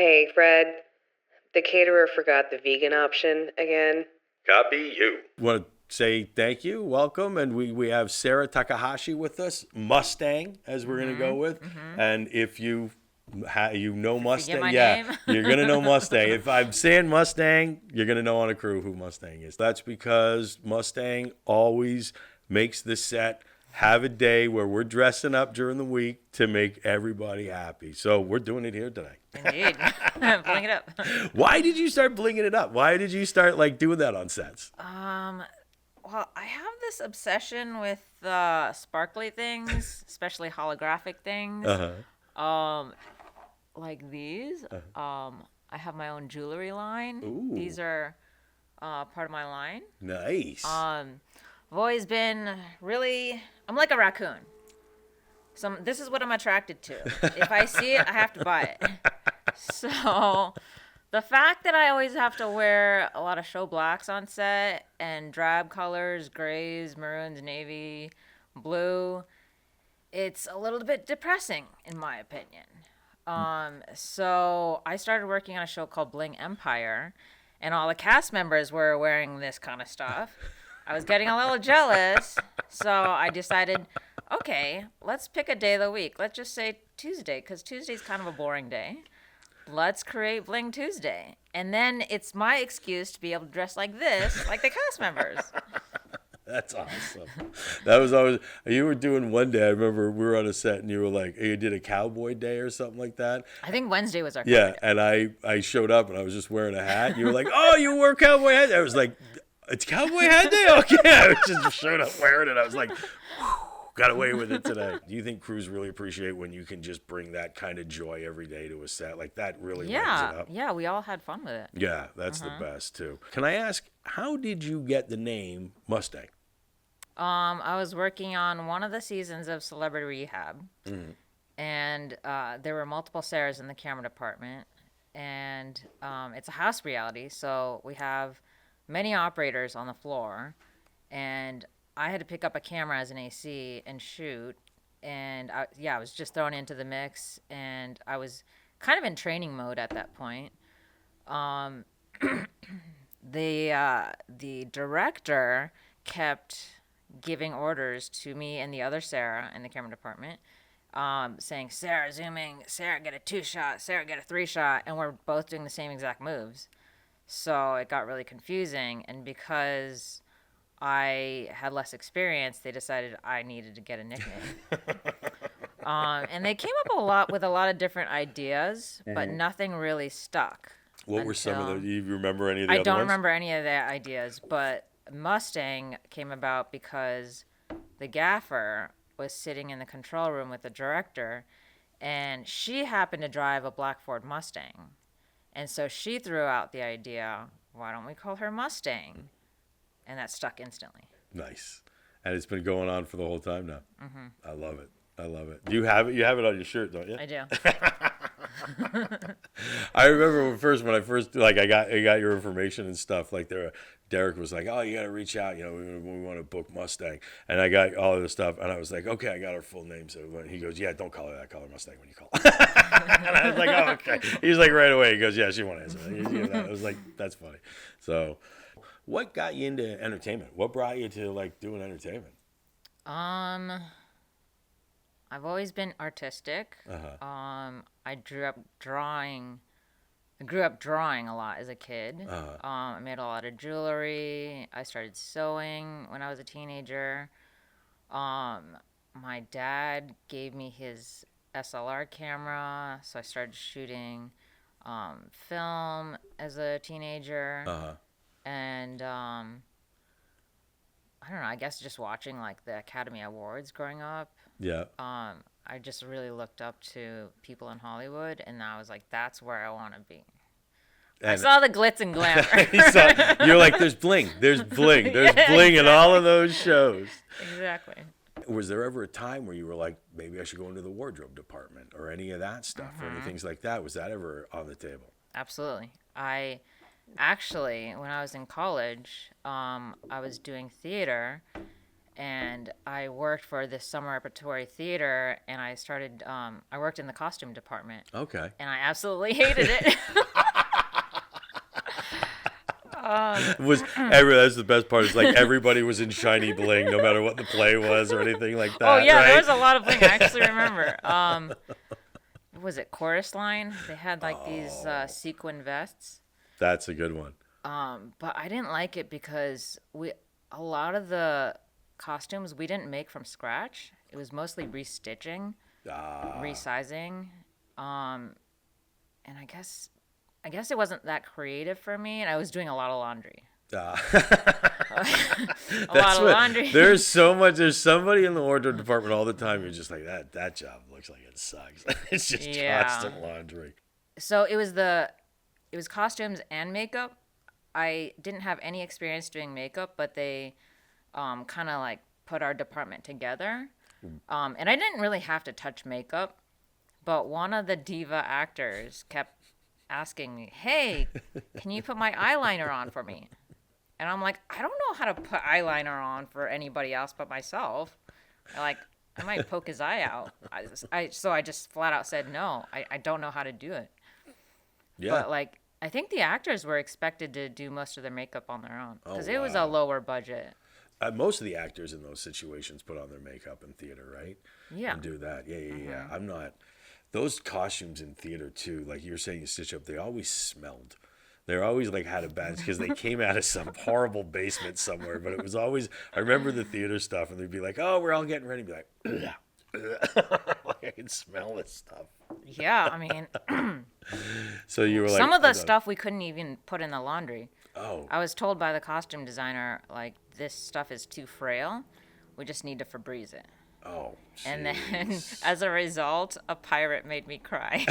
Hey, Fred. The caterer forgot the vegan option again. Copy you. Want to say thank you, welcome, and we have Sarah Takahashi with us, Mustang, as we're gonna go with, and if you know Mustang, my yeah, name. you're gonna know Mustang. If I'm saying Mustang, you're gonna know on a crew who Mustang is. That's because Mustang always makes the set have a day where we're dressing up during the week to make everybody happy. So we're doing it here today. Indeed. Bling it up. Why did you start blinging it up? Why did you start doing that on sets? Well, I have this obsession with sparkly things, especially holographic things. Like these. I have my own jewelry line. Ooh. These are part of my line. Nice. I've always been I'm like a raccoon. So this is what I'm attracted to. If I see it, I have to buy it. So the fact that I always have to wear a lot of show blacks on set and drab colors, grays, maroons, navy, blue, it's a little bit depressing in my opinion. So I started working on a show called Bling Empire, and all the cast members were wearing this kind of stuff. I was getting a little jealous, so I decided, okay, let's pick a day of the week. Let's just say Tuesday, because Tuesday's kind of a boring day. Let's create Bling Tuesday. And then it's my excuse to be able to dress like this, like the cast members. That's awesome. That was always, you were doing one day, I remember we were on a set and you were like, you did a cowboy day or something like that. I think Wednesday was our Yeah, day. and I showed up and I was just wearing a hat. You were like, oh, you wore cowboy hat? I was like, it's cowboy hat day? Okay. I just showed up wearing it. I was like, whew, got away with it today. Do you think crews really appreciate when you can just bring that kind of joy every day to a set? Like that really lights it up. Yeah, we all had fun with it. Yeah, that's the best too. Can I ask, how did you get the name Mustang? I was working on one of the seasons of Celebrity Rehab, and there were multiple Sarahs in the camera department, and it's a house reality, so we have many operators on the floor, and I had to pick up a camera as an AC and shoot, and I was just thrown into the mix, and I was kind of in training mode at that point. The director kept giving orders to me and the other Sarah in the camera department, saying, Sarah, zooming, Sarah, get a 2-shot, Sarah, get a 3-shot, and we're both doing the same exact moves. So it got really confusing, and because I had less experience, they decided I needed to get a nickname. And they came up with a lot of different ideas, but nothing really stuck. What were some of the, do you remember any of the I other don't ones? remember any of the ideas, but Mustang came about because the gaffer was sitting in the control room with the director, and she happened to drive a black Ford Mustang. And so she threw out the idea, why don't we call her Mustang? And that stuck instantly. Nice. And it's been going on for the whole time now. I love it. I love it. Do you have it? You have it on your shirt, don't you? I do. I remember when I first I got your information and stuff. Derek was like, "Oh, you got to reach out. You know, we want to book Mustang." And I got all of this stuff, and I was like, "Okay, I got her full name." So he goes, "Yeah, don't call her that. Call her Mustang when you call." And I was like, "Oh, okay." He's like, right away. He goes, "Yeah, she won't answer." I was like, "That's funny." So, what got you into entertainment? What brought you to doing entertainment? I've always been artistic. I grew up drawing a lot as a kid. I made a lot of jewelry. I started sewing when I was a teenager. My dad gave me his SLR camera, so I started shooting film as a teenager. And I don't know, I guess just watching the Academy Awards growing up. Yeah. I just really looked up to people in Hollywood, and I was like, that's where I want to be. And I saw the glitz and glamour. You're like, there's bling in all of those shows. Exactly. Was there ever a time where you were like, maybe I should go into the wardrobe department or any of that stuff or any things like that? Was that ever on the table? Absolutely. I actually, when I was in college, I was doing theater, and I worked for this summer repertory theater, and I started. I worked in the costume department, Okay. and I absolutely hated it. That's the best part. Is like everybody was in shiny bling, no matter what the play was or anything like that. Oh yeah, right? there was a lot of bling. I actually remember. What was it, Chorus Line? They had like these sequin vests. That's a good one. But I didn't like it because a lot of the costumes we didn't make from scratch. It was mostly restitching, resizing, and I guess it wasn't that creative for me, and I was doing a lot of laundry. A lot of laundry. There's so much. There's somebody in the wardrobe department all the time. You're just like that job looks like it sucks. It's just constant laundry. So it was costumes and makeup. I didn't have any experience doing makeup, but they kind of like put our department together. And I didn't really have to touch makeup, but one of the diva actors kept asking me, "Hey, can you put my eyeliner on for me?" And I'm like, "I don't know how to put eyeliner on for anybody else but myself. I might poke his eye out." So I just flat out said, "No, I don't know how to do it." Yeah. But like, I think the actors were expected to do most of their makeup on their own because it was a lower budget. Most of the actors in those situations put on their makeup in theater, right? Yeah. And do that. Yeah. I'm not. Those costumes in theater too, like you were saying, you stitch up. They always smelled. They always like had a bad because they came out of some horrible basement somewhere. But it was always. I remember the theater stuff, and they'd be like, "Oh, we're all getting ready." Be like, like I can smell this stuff. Yeah, I mean, So you were like, some of the stuff we couldn't even put in the laundry. Oh. I was told by the costume designer, like, this stuff is too frail. We just need to Febreze it. Oh. And then, as a result, a pirate made me cry.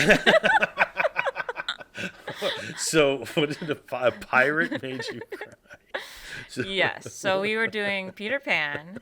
So, what did a pirate made you cry? Yes. So we were doing Peter Pan,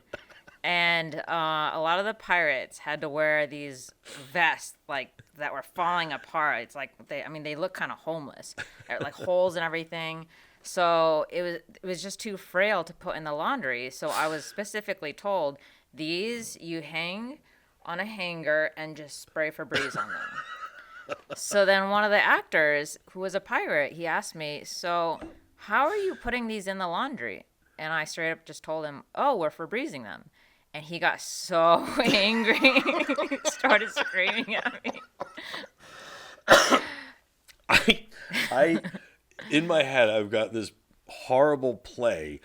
and a lot of the pirates had to wear these vests like that were falling apart. It's like they look kind of homeless, like holes and everything. So it was just too frail to put in the laundry. So I was specifically told, these you hang on a hanger and just spray Febreze on them. So then one of the actors, who was a pirate, he asked me, "So how are you putting these in the laundry?" And I straight up just told him, "Oh, we're Febrezing them." And he got so angry. He started screaming at me. I, in my head, I've got this horrible play,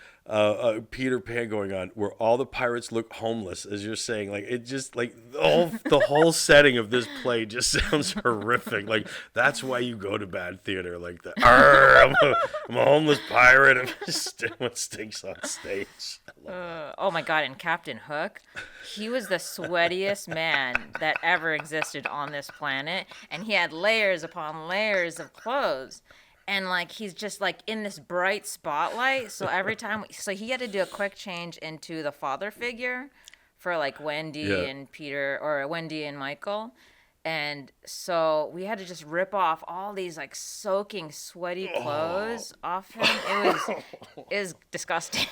Peter Pan going on, where all the pirates look homeless, as you're saying. Like it just like the whole setting of this play just sounds horrific. Like that's why you go to bad theater. Like I'm a homeless pirate and just doing what stinks on stage. Oh my God! And Captain Hook, he was the sweatiest man that ever existed on this planet, and he had layers upon layers of clothes. And like he's just like in this bright spotlight, so every time, so he had to do a quick change into the father figure for like Wendy and Peter, or Wendy and Michael, and so we had to just rip off all these like soaking, sweaty clothes off him. It was disgusting.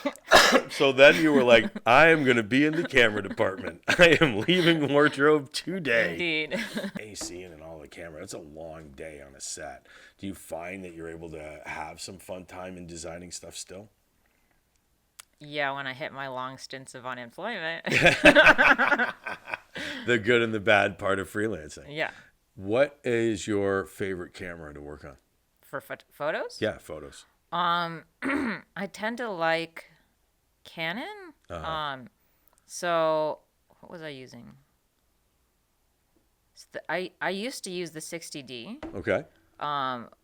So then you were like, I am going to be in the camera department. I am leaving wardrobe today. Indeed. AC and all the camera. It's a long day on a set. Do you find that you're able to have some fun time in designing stuff still? Yeah, when I hit my long stints of unemployment. The good and the bad part of freelancing. Yeah. What is your favorite camera to work on? For photos? Yeah, photos. I tend to like Canon. So what was I using? I used to use the 60D. Okay.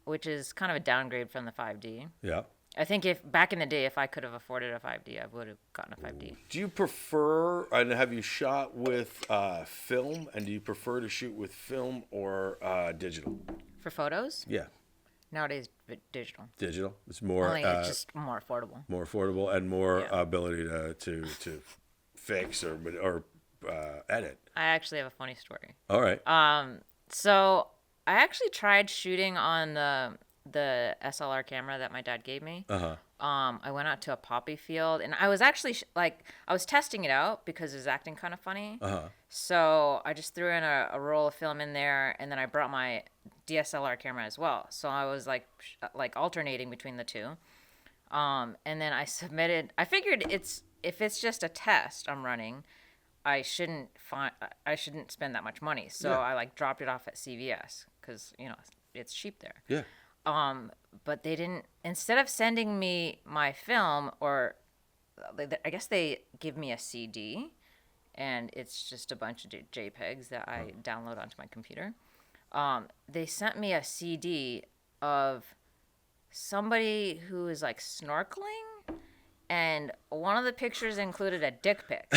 Which is kind of a downgrade from the 5D. Yeah. I think if back in the day, if I could have afforded a 5D, I would have gotten a 5D. Do you prefer, and have you shot with film, and do you prefer to shoot with film or digital? For photos? Yeah. Nowadays, digital. Digital. It's more. Only it's just more affordable. More affordable and more ability to fix or edit. I actually have a funny story. All right. So I actually tried shooting on the SLR camera that my dad gave me. I went out to a poppy field, and I was actually I was testing it out because it was acting kind of funny. So I just threw in a roll of film in there, and then I brought my DSLR camera as well. So I was like alternating between the two. And then I submitted. I figured if it's just a test I'm running, I shouldn't spend that much money. So Yeah. I like dropped it off at CVS because it's cheap there. Yeah. But they didn't. Instead of sending me my film, or I guess they give me a CD, and it's just a bunch of JPEGs that I download onto my computer. They sent me a CD of somebody who is like snorkeling, and one of the pictures included a dick pic.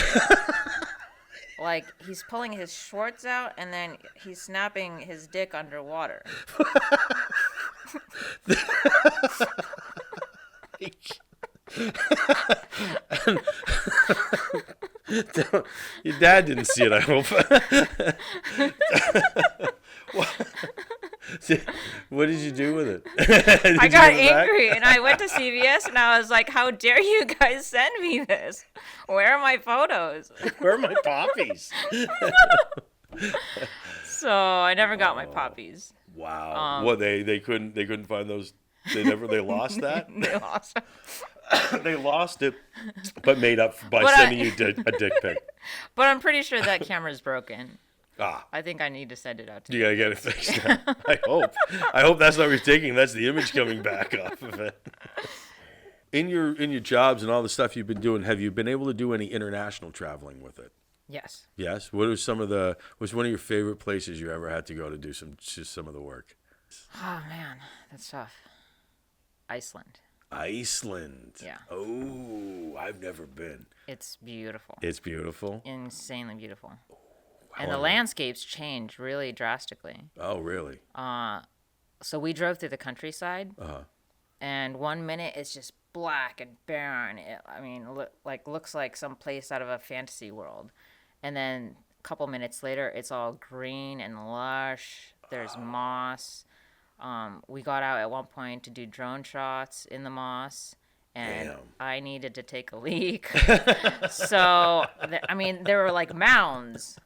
Like he's pulling his shorts out, and then he's snapping his dick underwater. Your dad didn't see it, I hope. What did you do with it? I got angry, and I went to CVS, and I was like, "How dare you guys send me this? Where are my photos?" Where are my poppies? So I never got my poppies. Wow. What they couldn't find those. They lost that. They lost. They lost it, but made up by But sending you a dick pic. But I'm pretty sure that camera's broken. Ah, I think I need to send it out to you gotta get it fixed now. I hope. I hope that's not what you're taking. That's the image coming back off of it. In your jobs and all the stuff you've been doing, have you been able to do any international traveling with it? Yes. Yes. What are some of the? Was one of your favorite places you ever had to go to do some of the work? Oh man, that's tough. Iceland. Iceland. Yeah. Oh, I've never been. It's beautiful. It's beautiful. Insanely beautiful. How And the long? landscapes change really drastically. Oh, really? So we drove through the countryside, and 1 minute it's just black and barren. Looks like some place out of a fantasy world, and then a couple minutes later, it's all green and lush. There's moss. We got out at one point to do drone shots in the moss, and Damn. I needed to take a leak. So, there were like mounds.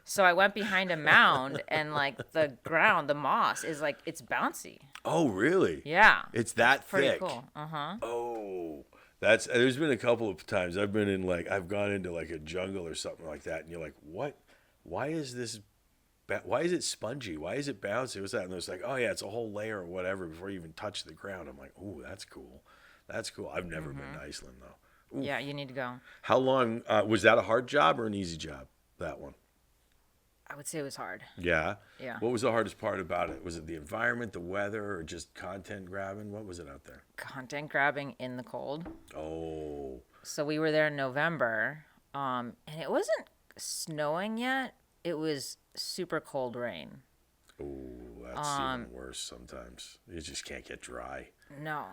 So I went behind a mound, and like the ground, the moss is like, it's bouncy. Oh, really? Yeah. It's that Pretty thick. cool. Uh-huh. Oh, there's been a couple of times I've been in I've gone into like a jungle or something like that, and you're like, what? Why is this? Why is it spongy? Why is it bouncy? What's that? And it's like, oh yeah, it's a whole layer or whatever before you even touch the ground. I'm like, ooh, that's cool. That's cool. I've never been to Iceland though. Ooh. Yeah, you need to go. How long was that? A hard job or an easy job? That one. I would say it was hard. Yeah. Yeah. What was the hardest part about it? Was it the environment, the weather, or just content grabbing? What was it out there? Content grabbing in the cold. Oh. So we were there in November, and it wasn't snowing yet. It was super cold rain. Oh, that's even worse sometimes. You just can't get dry. No.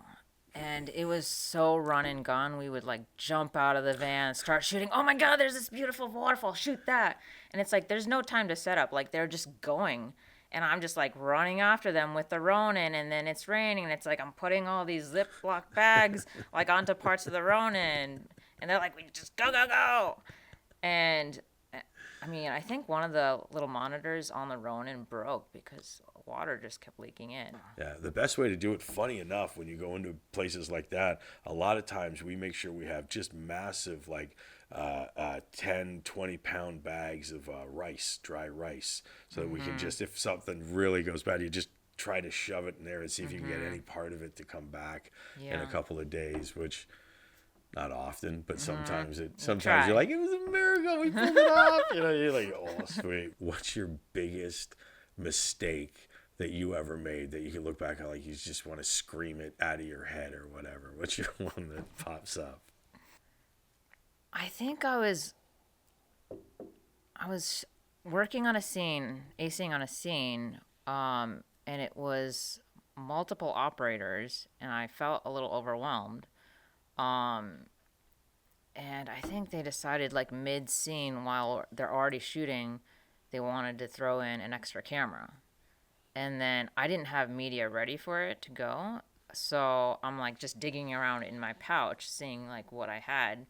And it was so run and gun. We would like jump out of the van, start shooting. Oh my God, there's this beautiful waterfall. Shoot that. And it's like, there's no time to set up. Like, they're just going. And I'm just like running after them with the Ronin. And then it's raining. And it's like, I'm putting all these Ziploc bags like onto parts of the Ronin. And they're like, we just go, go, go. And I think one of the little monitors on the Ronin broke because water just kept leaking in. Yeah, the best way to do it, funny enough, when you go into places like that, a lot of times we make sure we have just massive, 10, 20-pound bags of rice, dry rice, so that we can just, if something really goes bad, you just try to shove it in there and see if you can get any part of it to come back in a couple of days, which... Not often, but sometimes you're like, it was a miracle, we pulled it off. You're like, oh, sweet. What's your biggest mistake that you ever made that you can look back on, like you just want to scream it out of your head or whatever? What's your one that pops up? I think I was working on a scene, acing on a scene, and it was multiple operators, and I felt a little overwhelmed. And I think they decided like mid-scene while they're already shooting, they wanted to throw in an extra camera. And then I didn't have media ready for it to go. So I'm like just digging around in my pouch, seeing like what I had.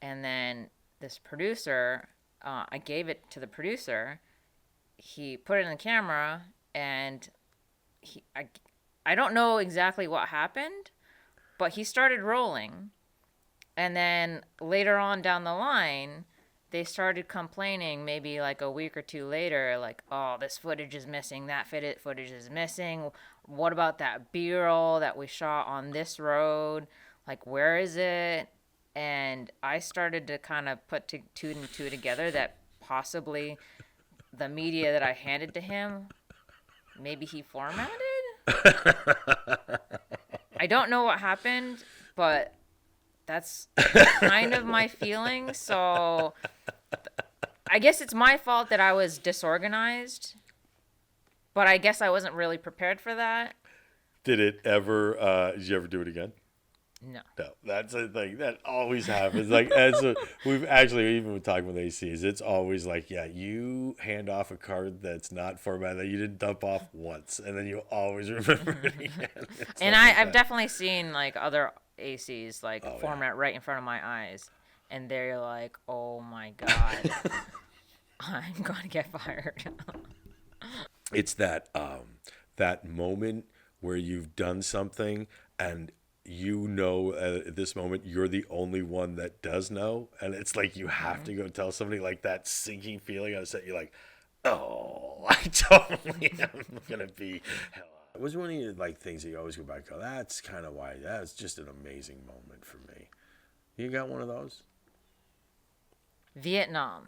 And then this producer, I gave it to the producer. He put it in the camera, and he, I don't know exactly what happened, but he started rolling. And then later on down the line, they started complaining maybe like a week or two later, like, oh, this footage is missing, that footage is missing. What about that B-roll that we shot on this road? Like, where is it? And I started to kind of put two and two together that possibly the media that I handed to him, maybe he formatted? I don't know what happened, but that's kind of my feeling. So I guess it's my fault that I was disorganized, but I guess I wasn't really prepared for that. Did you ever do it again? No. No, that's a thing that always happens. Like, as we've actually even talking with ACs, it's always like, yeah, you hand off a card that's not formatted that you didn't dump off once, and then you always remember it again. And I've definitely seen like other ACs like Oh, format right in front of my eyes, and they're like, "Oh my god, I'm gonna get fired." It's that moment where you've done something and at this moment you're the only one that does know, and it's like you have to go tell somebody, like that sinking feeling on a set. You're like, oh, I totally am gonna be hell. It was one of your like things that you always go back and go, that's kind of why that's just an amazing moment for me. You got one of those? Vietnam.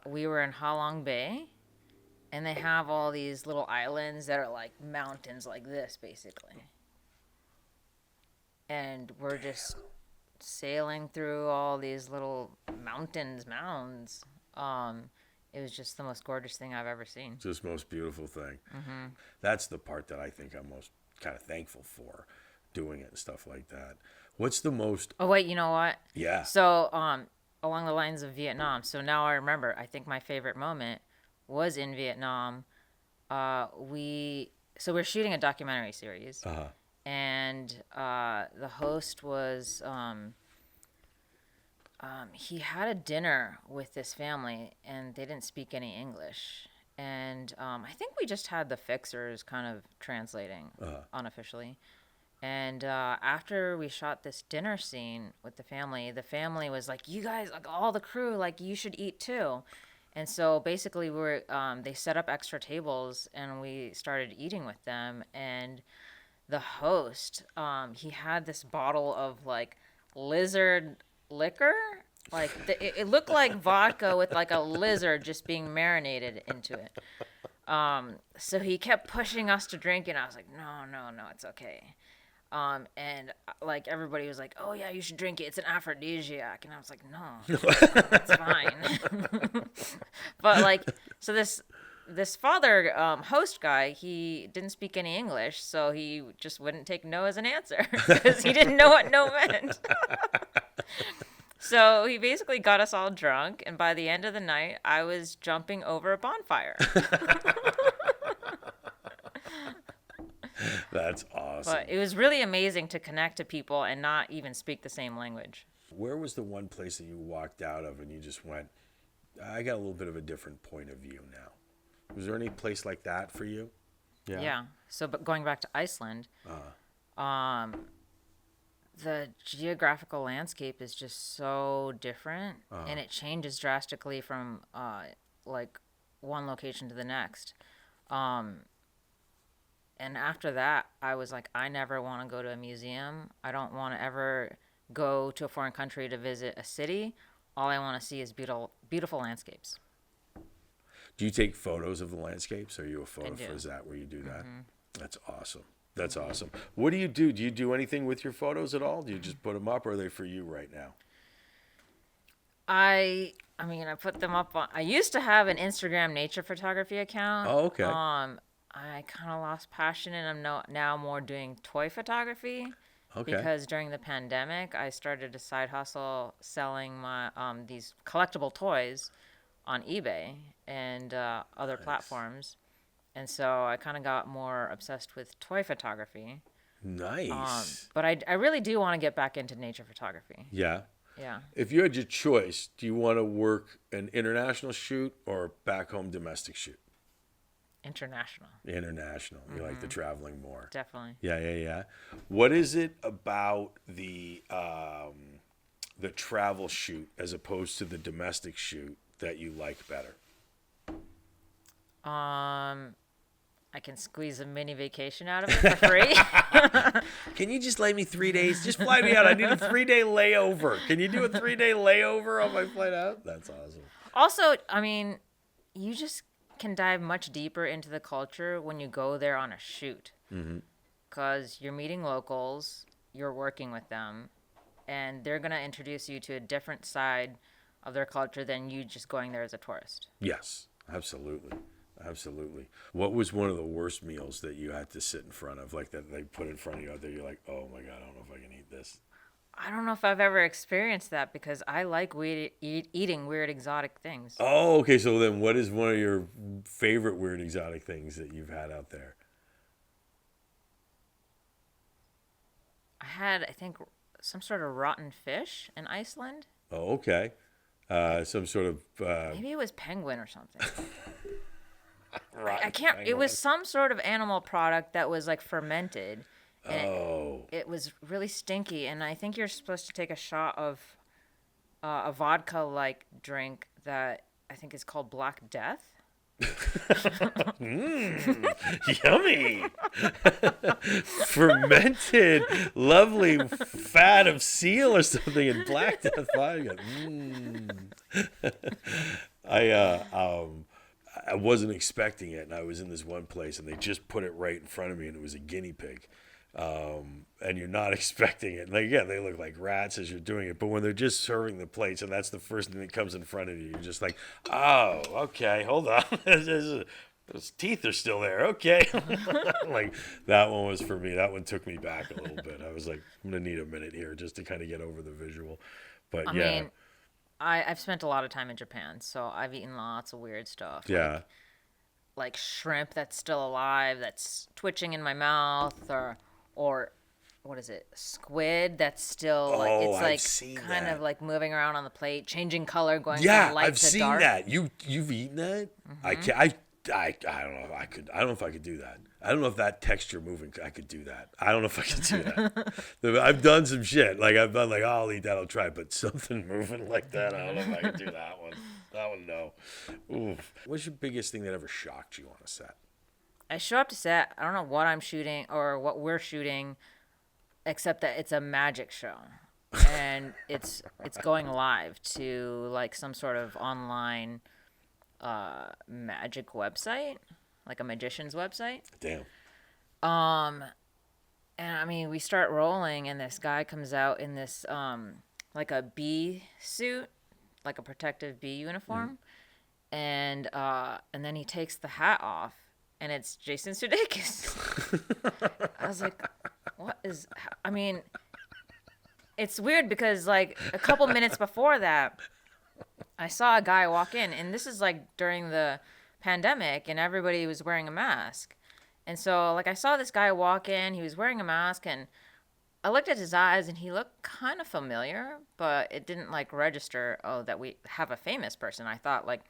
We were in Ha Long Bay, and they have all these little islands that are like mountains, like this, basically. And we're just sailing through all these little mounds. It was just the most gorgeous thing I've ever seen. Just most beautiful thing. Mm-hmm. That's the part that I think I'm most kind of thankful for, doing it and stuff like that. What's the most? Oh wait, you know what? Yeah. So along the lines of Vietnam. So now I remember. I think my favorite moment was in Vietnam. We're shooting a documentary series. Uh-huh. And the host was he had a dinner with this family, and they didn't speak any English. And I think we just had the fixers kind of translating unofficially. And after we shot this dinner scene with the family was like, "You guys, like all the crew, like you should eat too." And so basically, they set up extra tables, and we started eating with them. And the host, he had this bottle of like lizard liquor. Like it looked like vodka with like a lizard just being marinated into it. So he kept pushing us to drink, and I was like, no, it's okay. And like everybody was like, "Oh yeah, you should drink it. It's an aphrodisiac." And I was like, "No, it's fine." But like, so this father host guy, he didn't speak any English, so he just wouldn't take no as an answer because he didn't know what no meant. So he basically got us all drunk, and by the end of the night, I was jumping over a bonfire. That's awesome. But it was really amazing to connect to people and not even speak the same language. Where was the one place that you walked out of and you just went, I got a little bit of a different point of view now? Was there any place like that for you? Yeah. So, but going back to Iceland, the geographical landscape is just so different, and it changes drastically from like one location to the next. And after that, I was like, I never want to go to a museum. I don't want to ever go to a foreign country to visit a city. All I want to see is beautiful landscapes. Do you take photos of the landscapes? Are you a photographer? do. Is that where you do that? That's awesome. That's awesome. What do you do? Do you do anything with your photos at all? Do you just put them up, or are they for you right now? I mean, I put them up on. I used to have an Instagram nature photography account. Oh, okay. I kind of lost passion, and I'm now more doing toy photography. Okay. Because during the pandemic, I started a side hustle selling my these collectible toys on eBay and other platforms. And so I kind of got more obsessed with toy photography. Nice. But I really do want to get back into nature photography. Yeah. Yeah. If you had your choice, do you want to work an international shoot or a back home domestic shoot? International. International. You like the traveling more. Definitely. Yeah. What is it about the travel shoot as opposed to the domestic shoot that you like better? I can squeeze a mini vacation out of it for free. Can you just lay me 3 days? Just fly me out. I need a 3-day layover. Can you do a 3-day layover on my flight out? That's awesome. Also, I mean, you just can dive much deeper into the culture when you go there on a shoot. Because you're meeting locals, you're working with them, and they're going to introduce you to a different side of their culture than you just going there as a tourist. Yes, absolutely. Absolutely. What was one of the worst meals that you had to sit in front of, like that they put in front of you out there? You're like, oh my God, I don't know if I can eat this. I don't know if I've ever experienced that because I like eating weird exotic things. Oh, okay. So then what is one of your favorite weird exotic things that you've had out there? I had, I think, some sort of rotten fish in Iceland. Oh, okay. Some sort of... Maybe it was penguin or something. rotten I can't. It penguin. was some sort of animal product that was like fermented. And Oh. it was really stinky, and I think you're supposed to take a shot of a vodka-like drink that I think is called Black Death. Yummy. Fermented, lovely fat of seal or something in Black Death vodka. I wasn't expecting it, and I was in this one place, and they just put it right in front of me, and it was a guinea pig. And you're not expecting it. Like, yeah, they look like rats as you're doing it, but when they're just serving the plates and that's the first thing that comes in front of you, you're just like, oh, okay, hold on. Those teeth are still there. Okay. Like, that one was for me. That one took me back a little bit. I was like, I'm going to need a minute here just to kind of get over the visual. But I yeah. mean, I've spent a lot of time in Japan, so I've eaten lots of weird stuff. Yeah. Like shrimp that's still alive, that's twitching in my mouth, or what is it? Squid that's still like Oh, it's I've like seen kind that. of like moving around on the plate, changing color, going Yeah, from light I've to seen dark. that. You've eaten that? I can't. I don't know if I could. I don't know if I could do that. I don't know if that texture moving. I could do that. I don't know if I could do that. I've done some shit. Like I've done. Like, oh, I'll eat that. I'll try. But something moving like that, I don't know if I could do that one. That one, no. Oof. What's your biggest thing that ever shocked you on a set? I show up to set. I don't know what I'm shooting or what we're shooting, except that it's a magic show, and it's going live to like some sort of online magic website, like a magician's website. Damn. And I mean, we start rolling, and this guy comes out in this like a bee suit, like a protective bee uniform, and then he takes the hat off, and it's Jason Sudeikis. I was like, what is? I mean, it's weird because like a couple minutes before that, I saw a guy walk in, and this is like during the pandemic, and everybody was wearing a mask. And so, like, I saw this guy walk in, he was wearing a mask, and I looked at his eyes, and he looked kind of familiar, but it didn't, like, register, oh, that we have a famous person. I thought, like,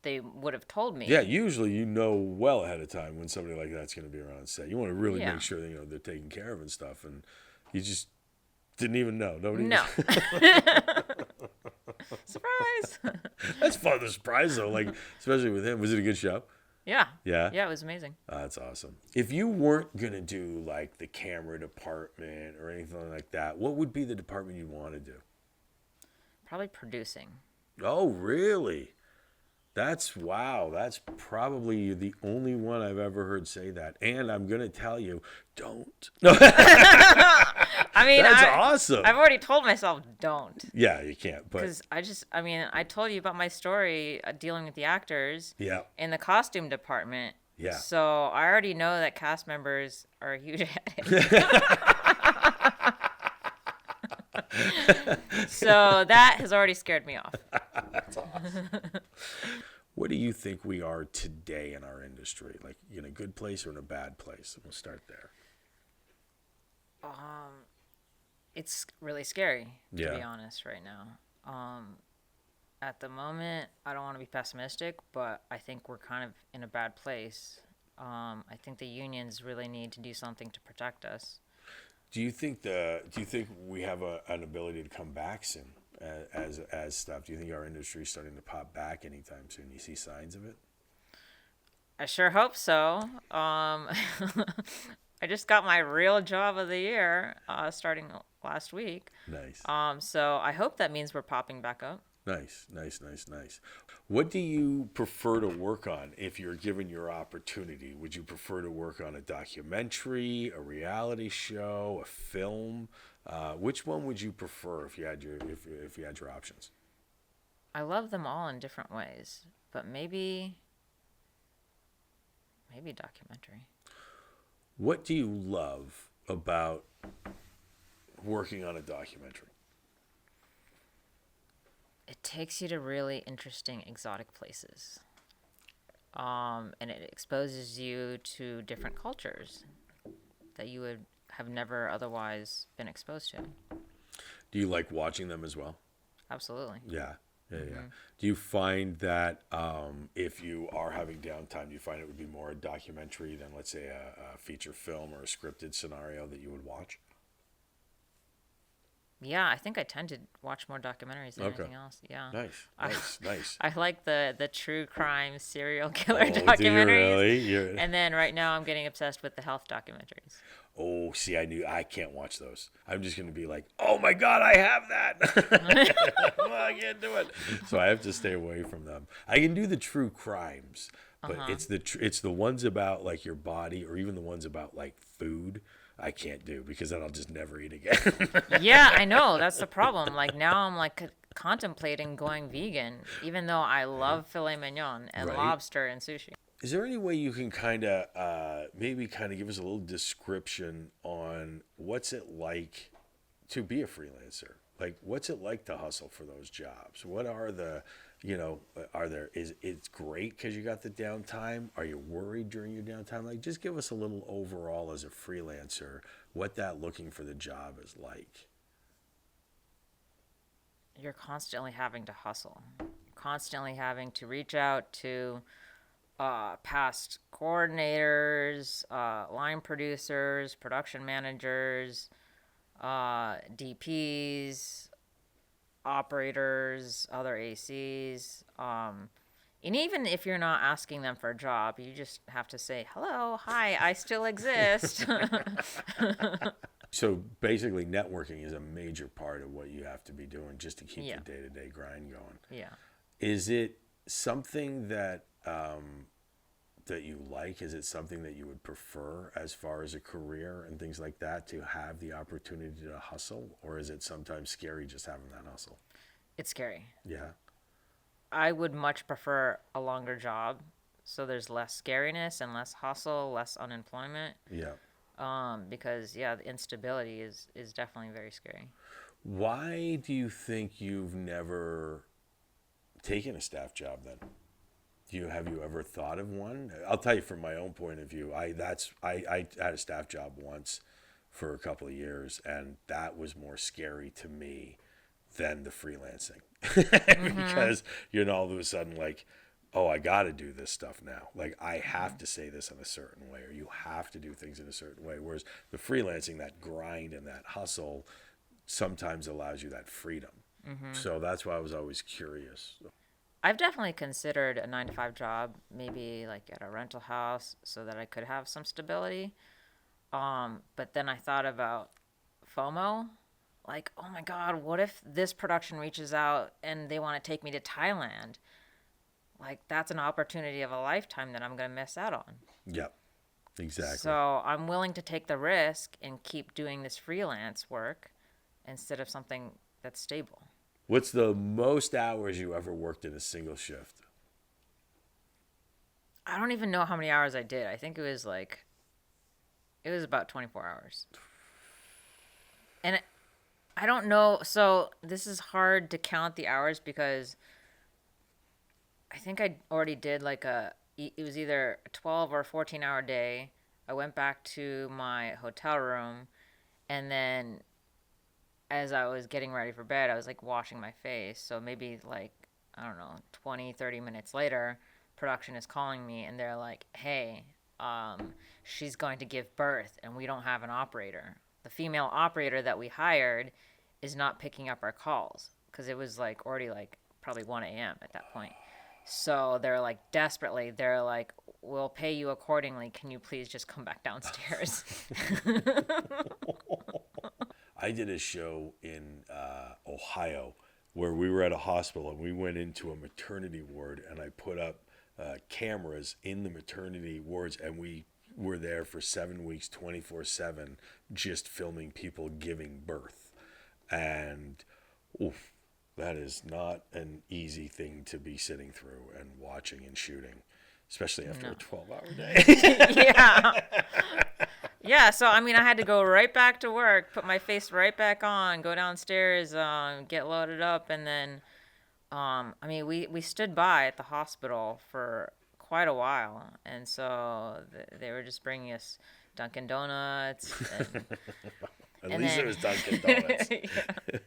they would have told me. Yeah, usually you know well ahead of time when somebody like that's going to be around set. You want to really Yeah. make sure that, you know, they're taken care of and stuff, and you just didn't even know. Nobody. No. Surprise! That's fun. The surprise though, like especially with him. Was it a good show? Yeah. Yeah. Yeah, it was amazing. That's awesome. If you weren't gonna do like the camera department or anything like that, what would be the department you'd want to do? Probably producing. Oh, really? That's wow. That's probably the only one I've ever heard say that. And I'm gonna tell you, don't. No. I mean, That's awesome. I've already told myself don't. Yeah, you can't. But Because I told you about my story dealing with the actors yeah, in the costume department. Yeah. So I already know that cast members are a huge headache. So that has already scared me off. that's awesome. What do you think we are today in our industry? Like in a good place or in a bad place? We'll start there. It's really scary, to Yeah. be honest, right now. At the moment, I don't want to be pessimistic, but I think we're kind of in a bad place. I think the unions really need to do something to protect us. Do you think we have an ability to come back soon as stuff? Do you think our industry is starting to pop back anytime soon? You see signs of it? I sure hope so. I just got my real job of the year starting last week. Nice. So I hope that means we're popping back up. Nice, nice, nice, nice. What do you prefer to work on if you're given your opportunity? Would you prefer to work on a documentary, a reality show, a film? Which one would you prefer if you had if you had your options? I love them all in different ways, but maybe documentary. What do you love about working on a documentary? It takes you to really interesting exotic places. And it exposes you to different cultures that you would have never otherwise been exposed to. Do you like watching them as well? Absolutely. Yeah, yeah. Do you find that if you are having downtime, do you find it would be more a documentary than, let's say, a feature film or a scripted scenario that you would watch? Yeah, I think I tend to watch more documentaries than Okay. anything else. Yeah. Nice, nice, nice. I like the true crime serial killer Oh, do you documentaries. really? You're... And then right now I'm getting obsessed with the health documentaries. Oh, see, I can't watch those. I'm just gonna be like, oh my god, I have that. Well, I can't do it, so I have to stay away from them. I can do the true crimes, but it's the ones about like your body or even the ones about like food. I can't do because then I'll just never eat again. Yeah, I know. That's the problem. Like now I'm like contemplating going vegan, even though I love filet mignon and Right. lobster and sushi. Is there any way you can kind of maybe kind of give us a little description on what's it like to be a freelancer? Like, what's it like to hustle for those jobs? What are the, are there, is it's great because you got the downtime? Are you worried during your downtime? Like, just give us a little overall as a freelancer, what that looking for the job is like. You're constantly having to hustle, constantly having to reach out to past coordinators, line producers, production managers, DPs, operators, other ACs. And even if you're not asking them for a job, you just have to say, hello, hi, I still exist. So basically, networking is a major part of what you have to be doing just to keep Yeah. the day-to-day grind going. Yeah. Is it something that that you like? Is it something that you would prefer as far as a career and things like that to have the opportunity to hustle, or is it sometimes scary just having that hustle? It's scary. Yeah. I would much prefer a longer job so there's less scariness and less hustle, less unemployment. Yeah. Because the instability is definitely very scary. Why do you think you've never taken a staff job then? Have you ever thought of one? I'll tell you from my own point of view. I had a staff job once for a couple of years, and that was more scary to me than the freelancing because all of a sudden like, oh, I got to do this stuff now. Like I have to say this in a certain way, or you have to do things in a certain way. Whereas the freelancing, that grind and that hustle, sometimes allows you that freedom. So that's why I was always curious. I've definitely considered a 9 to 5 job, maybe like at a rental house, so that I could have some stability. But then I thought about FOMO. Like, oh my God, what if this production reaches out and they want to take me to Thailand? Like, that's an opportunity of a lifetime that I'm going to miss out on. Yep, exactly. So I'm willing to take the risk and keep doing this freelance work instead of something that's stable. What's the most hours you ever worked in a single shift? I don't even know how many hours I did. I think it was about 24 hours. And I don't know. So this is hard to count the hours because I think I already did like it was either a 12 or a 14-hour day. I went back to my hotel room, and then as I was getting ready for bed, I was like washing my face. So maybe like, I don't know, 20, 30 minutes later, production is calling me and they're like, hey, she's going to give birth and we don't have an operator. The female operator that we hired is not picking up our calls because it was like already like probably 1 a.m. at that point. So they're like desperately, they're like, we'll pay you accordingly. Can you please just come back downstairs? I did a show in Ohio where we were at a hospital and we went into a maternity ward and I put up cameras in the maternity wards and we were there for 7 weeks, 24/7, just filming people giving birth. And oof, that is not an easy thing to be sitting through and watching and shooting, especially after a 12-hour day. Yeah. Yeah, so I mean, I had to go right back to work, put my face right back on, go downstairs, get loaded up, and then, I mean, we stood by at the hospital for quite a while, and so they were just bringing us Dunkin' Donuts, and, At and least then, it was Dunkin' Donuts. yeah.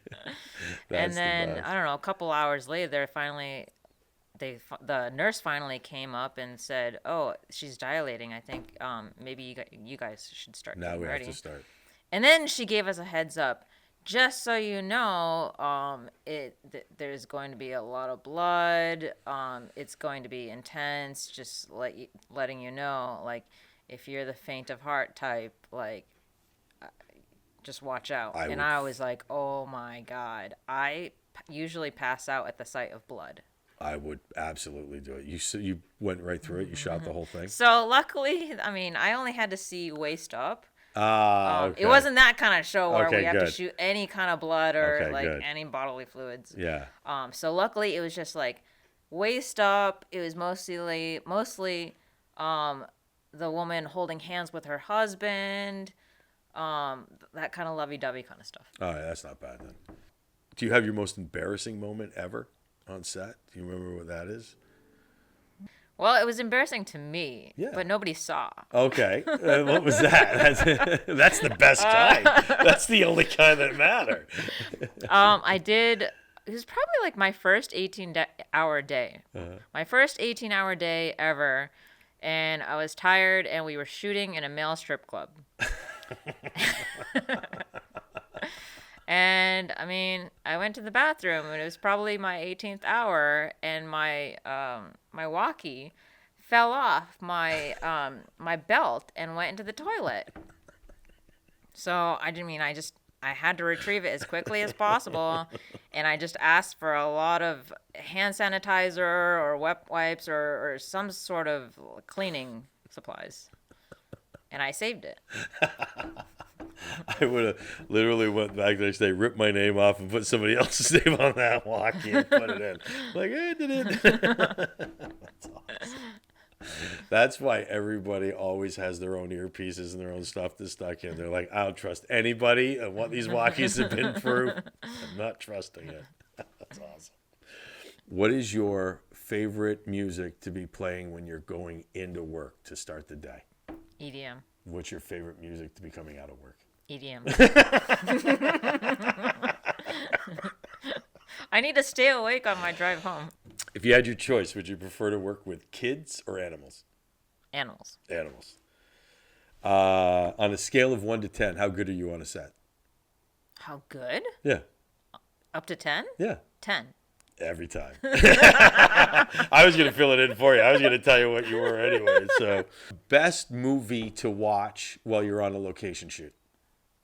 That's And then the best. I don't know, a couple hours later, finally, the nurse finally came up and said, "Oh, she's dilating. I think maybe you guys should start Now getting we have ready." to start. And then she gave us a heads up, just so you know, there's going to be a lot of blood. It's going to be intense. Just letting you know, like, if you're the faint of heart type, like, just watch out. I And would I was like, oh my God, usually pass out at the sight of blood. I would absolutely do it. You went right through it. You shot the whole thing. So luckily, I mean, I only had to see waist up. Ah, okay. It wasn't that kind of show where Okay, we have to good. shoot any kind of blood or Okay, like good. any bodily fluids. Yeah. So luckily, it was just like waist up. It was mostly the woman holding hands with her husband. That kind of lovey-dovey kind of stuff. All right, that's not bad then. Do you have your most embarrassing moment ever on set? Do you remember what that is? Well, it was embarrassing to me, Yeah. but nobody saw. Okay. What was that? That's the best kind. That's the only kind that matter. I did. It was probably like my first 18-hour day. My first 18-hour day ever. And I was tired, and we were shooting in a male strip club. And I mean, I went to the bathroom, and it was probably my 18th hour, and my my walkie fell off my my belt and went into the toilet. So I had to retrieve it as quickly as possible, and I just asked for a lot of hand sanitizer or wet wipes or some sort of cleaning supplies, and I saved it. I would have literally went back the next day, ripped my name off, and put somebody else's name on that walkie and put it in. Like, I did it. That's awesome. That's why everybody always has their own earpieces and their own stuff to stuck in. They're like, I don't trust anybody and what these walkies have been through. I'm not trusting it. That's awesome. What is your favorite music to be playing when you're going into work to start the day? EDM. What's your favorite music to be coming out of work? EDM. I need to stay awake on my drive home. If you had your choice, would you prefer to work with kids or animals? Animals. Animals. On a scale of 1 to 10, how good are you on a set? How good? Yeah. Up to 10? Yeah. 10. Every time. I was going to fill it in for you. I was going to tell you what you were anyway. So, best movie to watch while you're on a location shoot?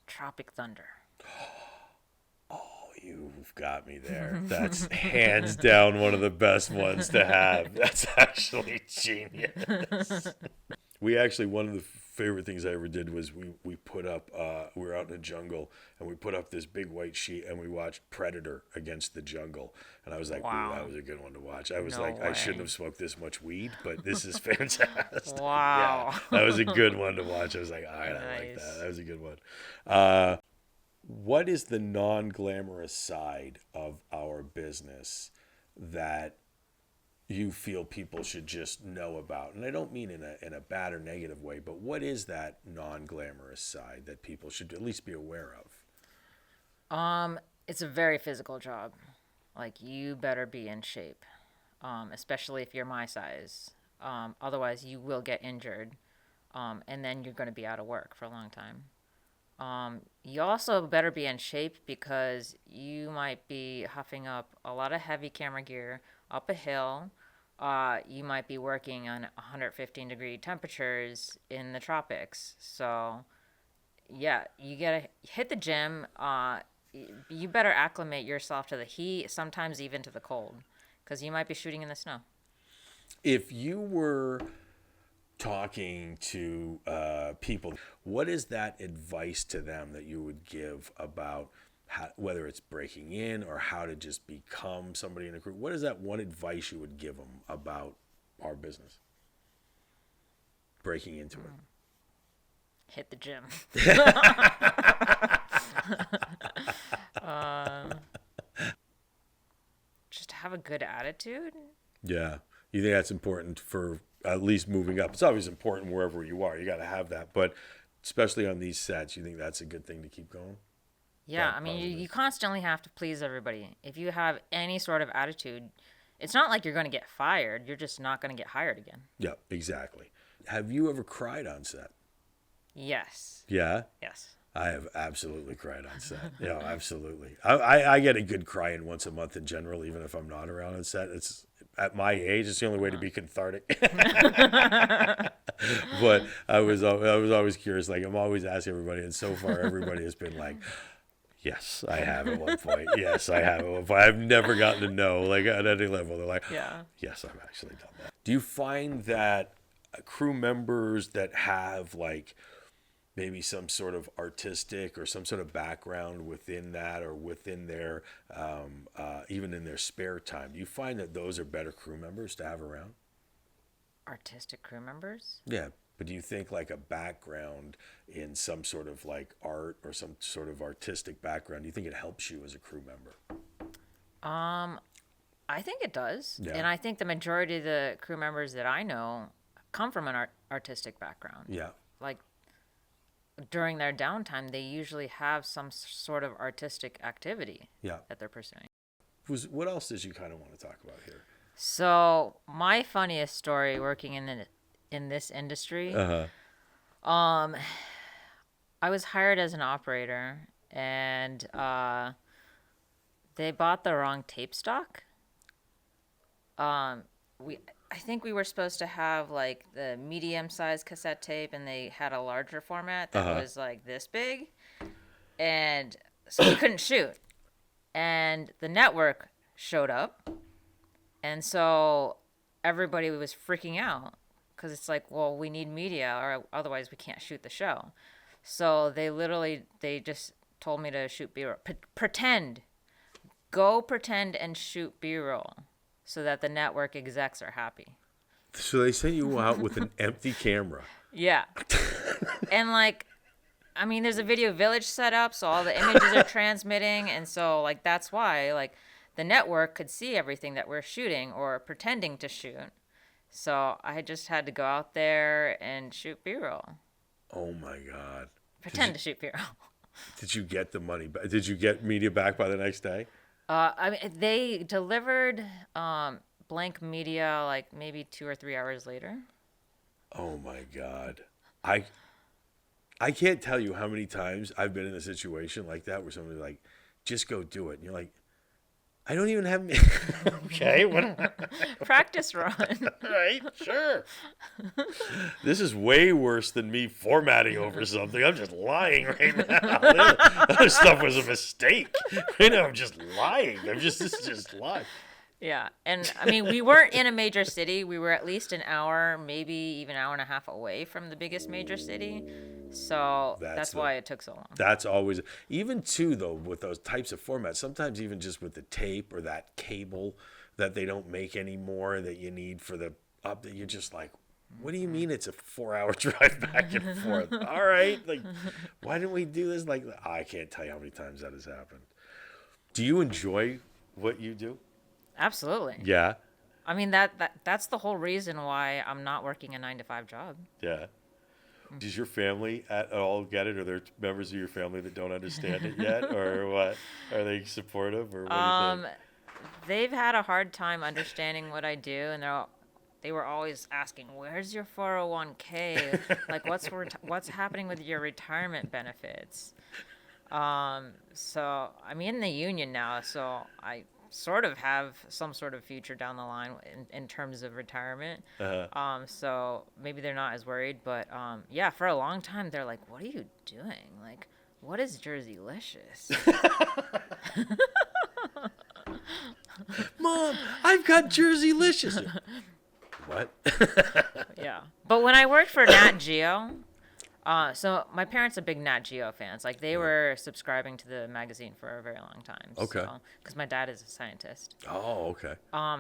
Tropic Thunder. You've got me there. That's hands down one of the best ones to have. That's actually genius. We actually, one of the favorite things I ever did was we put up, we were out in the jungle and we put up this big white sheet and we watched Predator Against the Jungle. And I was like, Wow. ooh, that was a good one to watch. I was No like, I way. shouldn't have smoked this much weed, but this is fantastic. Wow. Yeah, that was a good one to watch. I was like, all right, I like Nice. that. That was a good one. What is the non-glamorous side of our business that you feel people should just know about? And I don't mean in a bad or negative way, but what is that non-glamorous side that people should at least be aware of? It's a very physical job. Like, you better be in shape, especially if you're my size. Otherwise, you will get injured, and then you're going to be out of work for a long time. You also better be in shape because you might be huffing up a lot of heavy camera gear up a hill. You might be working on 115-degree temperatures in the tropics. So, yeah, you gotta hit the gym. You better acclimate yourself to the heat, sometimes even to the cold, because you might be shooting in the snow. If you were talking to people, what is that advice to them that you would give about how, whether it's breaking in or how to just become somebody in a crew? What is that one advice you would give them about our business? Breaking into it. Hit the gym. Just have a good attitude. Yeah. You think that's important for at least moving up? It's always important wherever you are. You got to have that. But especially on these sets, you think that's a good thing to keep going? Yeah, That I mean, positive. you constantly have to please everybody. If you have any sort of attitude, it's not like you're going to get fired. You're just not going to get hired again. Yeah, exactly. Have you ever cried on set? Yes. Yeah. Yes. I have absolutely cried on set. Yeah, absolutely. I get a good cry in once a month in general, even if I'm not around on set. It's at my age, it's the only way to be cathartic. But I was always curious. Like, I'm always asking everybody, and so far everybody has been like, "Yes, I have at one point. Yes, I have at one point." I've never gotten to know, like, at any level. They're like, Yeah. "Yes, I've actually done that." Do you find that crew members that have like maybe some sort of artistic or some sort of background within that or within their even in their spare time, do you find that those are better crew members to have around? Artistic crew members? Yeah, but do you think like a background in some sort of like art or some sort of artistic background, do you think it helps you as a crew member? I think it does. Yeah. And I think the majority of the crew members that I know come from an artistic background. Yeah. Like, during their downtime, they usually have some sort of artistic activity Yeah. that they're pursuing. What else did you kind of want to talk about here? So, my funniest story working in this industry, Uh-huh. I was hired as an operator, and they bought the wrong tape stock. I think we were supposed to have like the medium-sized cassette tape, and they had a larger format that was like this big, and so we couldn't shoot. And the network showed up, and so everybody was freaking out because it's like, well, we need media, or otherwise we can't shoot the show. So they just told me to shoot B-roll. Go pretend and shoot B-roll so that the network execs are happy. So they sent you out with an empty camera. Yeah. And like, I mean, there's a video village set up, so all the images are transmitting, and so like that's why like the network could see everything that we're shooting or pretending to shoot. So I just had to go out there and shoot B-roll. Oh my God. Pretend to shoot B-roll. Did you get the money back? Did you get media back by the next day? I mean, they delivered blank media like maybe 2 or 3 hours later. Oh my God. I can't tell you how many times I've been in a situation like that where somebody's like, just go do it. And you're like, I don't even have okay, what? Practice run. Right, sure. This is way worse than me formatting over something. I'm just lying right now. This stuff was a mistake. Right now I'm just lying. This is just lying. Yeah, and I mean, we weren't in a major city. We were at least an hour, maybe even hour and a half away from the biggest major city. So that's why it took so long. That's always, even too though, with those types of formats, sometimes even just with the tape or that cable that they don't make anymore that you need for the up, that you're just like, what do you mean it's a 4-hour drive back and forth? All right, like, why didn't we do this? Like, I can't tell you how many times that has happened. Do you enjoy what you do? Absolutely. Yeah. I mean, that's the whole reason why I'm not working a 9 to 5 job. Yeah. Does your family at all get it? Are there members of your family that don't understand it yet, or what? Are they supportive, or what do you think? They've had a hard time understanding what I do, and they were always asking, "Where's your 401k? Like, what's happening with your retirement benefits?" So I'm in the union now, so I sort of have some sort of future down the line in terms of retirement. So maybe they're not as worried, but yeah, for a long time they're like, "What are you doing? Like, what is Jerseylicious?" Mom, I've got Jerseylicious. What? Yeah, but when I worked for Nat Geo, so my parents are big Nat Geo fans. Like they were subscribing to the magazine for a very long time. Okay. Because my dad is a scientist. Oh, okay.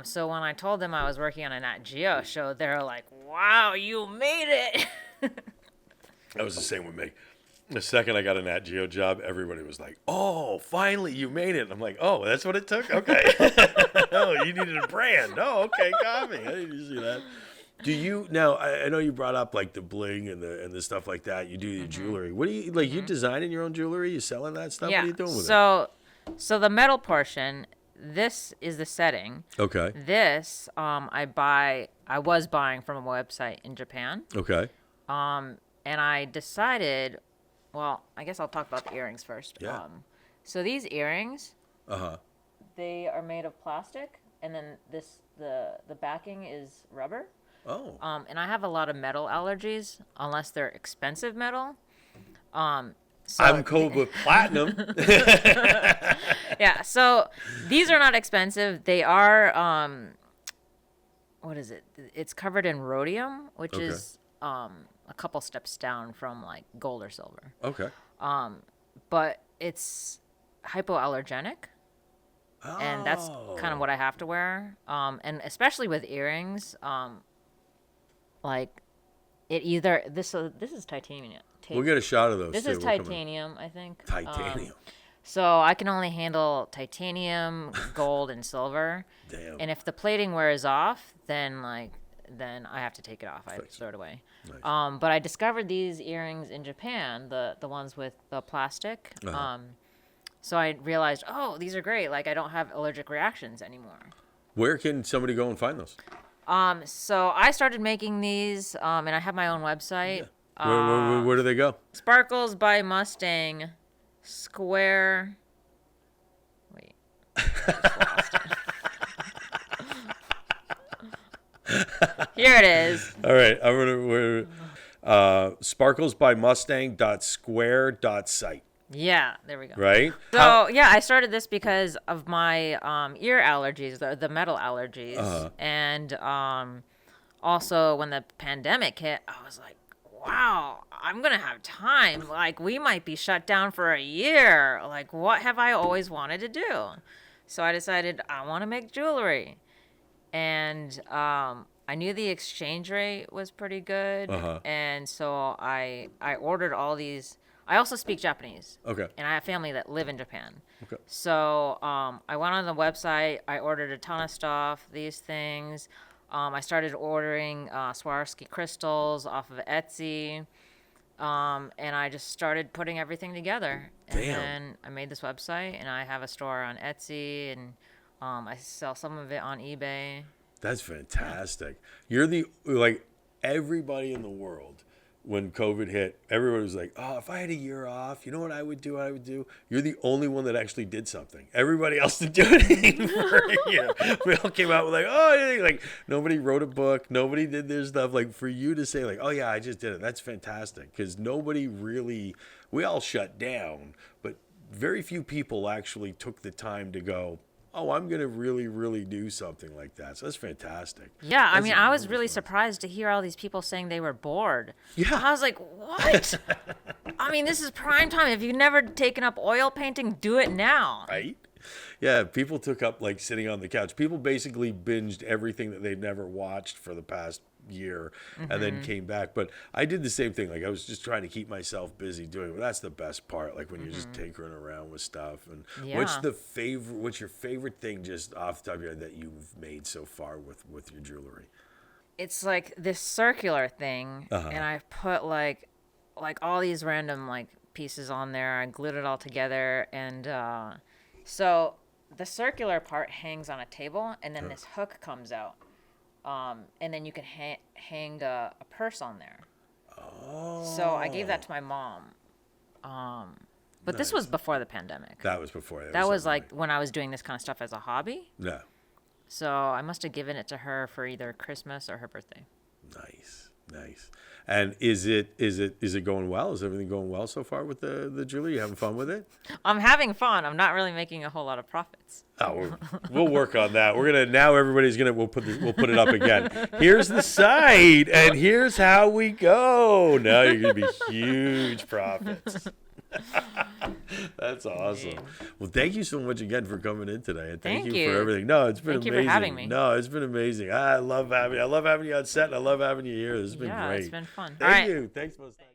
So when I told them I was working on a Nat Geo show, they're like, "Wow, you made it!" That was the same with me. The second I got a Nat Geo job, everybody was like, "Oh, finally, you made it." And I'm like, "Oh, that's what it took? Okay." Oh, you needed a brand. Oh, okay, got me. I didn't see that. Do you now? I know you brought up like the bling and the stuff like that. You do your jewelry. What do you like? You designing your own jewelry? You selling that stuff? Yeah. What are you doing with So the metal portion, this is the setting. it? Okay. This I was buying from a website in Japan. Okay. And I decided, well, I guess I'll talk about the earrings first. Yeah. So these earrings, Uh-huh. they are made of plastic, and then the backing is rubber. Oh. And I have a lot of metal allergies, unless they're expensive metal. So I'm cold with platinum. yeah, so these are not expensive. They are what is it? It's covered in rhodium, which Okay. is a couple steps down from like gold or silver. Okay. But it's hypoallergenic, and that's kind of what I have to wear. And especially with earrings, like it either this is titanium. We'll get a shot of those. This too. is We'll come in. titanium, I think. Titanium. So I can only handle titanium, gold, and silver. Damn. And if the plating wears off, then I have to take it off. I throw it away. Nice. But I discovered these earrings in Japan, the ones with the plastic. Uh-huh. So I realized, oh, these are great. Like I don't have allergic reactions anymore. Where can somebody go and find those? So I started making these, and I have my own website. Where do they go? Sparkles by Mustang, Square. Wait. I just lost it. Here it is. All right, I'm gonna sparklesbymustang.square.site. Yeah, there we go. Right? So yeah, I started this because of my ear allergies, the metal allergies, and also when the pandemic hit, I was like, wow, I'm gonna have time. Like we might be shut down for a year. Like what have I always wanted to do? So I decided I want to make jewelry, and I knew the exchange rate was pretty good, and so I ordered all these. I also speak Japanese. Okay. And I have family that live in Japan. Okay. So I went on the website. I ordered a ton of stuff, these things. I started ordering Swarovski crystals off of Etsy. And I just started putting everything together. And Damn. then I made this website, and I have a store on Etsy, and I sell some of it on eBay. That's fantastic. You're everybody in the world. When COVID hit, everybody was like, "Oh, if I had a year off, you know what I would do? You're the only one that actually did something. Everybody else didn't do anything for a year. We all came out with like, "Oh," like nobody wrote a book, nobody did their stuff. Like for you to say like, "Oh yeah, I just did it." That's fantastic because nobody really. We all shut down, but very few people actually took the time to go, "Oh, I'm going to really, really do something like that." So that's fantastic. Yeah, I That's mean, I was enormous really fun. surprised to hear all these people saying they were bored. Yeah. I was like, what? I mean, this is prime time. If you've never taken up oil painting, do it now. Right? Yeah, people took up like sitting on the couch. People basically binged everything that they'd never watched for the past year and then came back. But I did the same thing. Like I was just trying to keep myself busy doing it. Well, that's the best part. Like when you're just tinkering around with stuff. And what's your favorite thing just off the top of your head that you've made so far with your jewelry? It's like this circular thing, and I put like all these random like pieces on there. I glued it all together, and so the circular part hangs on a table, and then this hook comes out, and then you can hang a purse on there. Oh. So I gave that to my mom. But this was before the pandemic. That was before. That was like when I was doing this kind of stuff as a hobby. Yeah. So I must have given it to her for either Christmas or her birthday. Nice. And is it going well? Is everything going well so far with the jewelry? You having fun with it? I'm having fun. I'm not really making a whole lot of profits. Oh, we'll work on that. We'll put it up again. Here's the site, and here's how we go. Now you're gonna be huge profits. That's awesome. Well, thank you so much again for coming in today, and thank you for everything. No, it's been amazing. Thank you for having me. No, it's been amazing. I love having you on set, and I love having you here. This has been great. It's been fun. Thank you. Thanks, Mustang.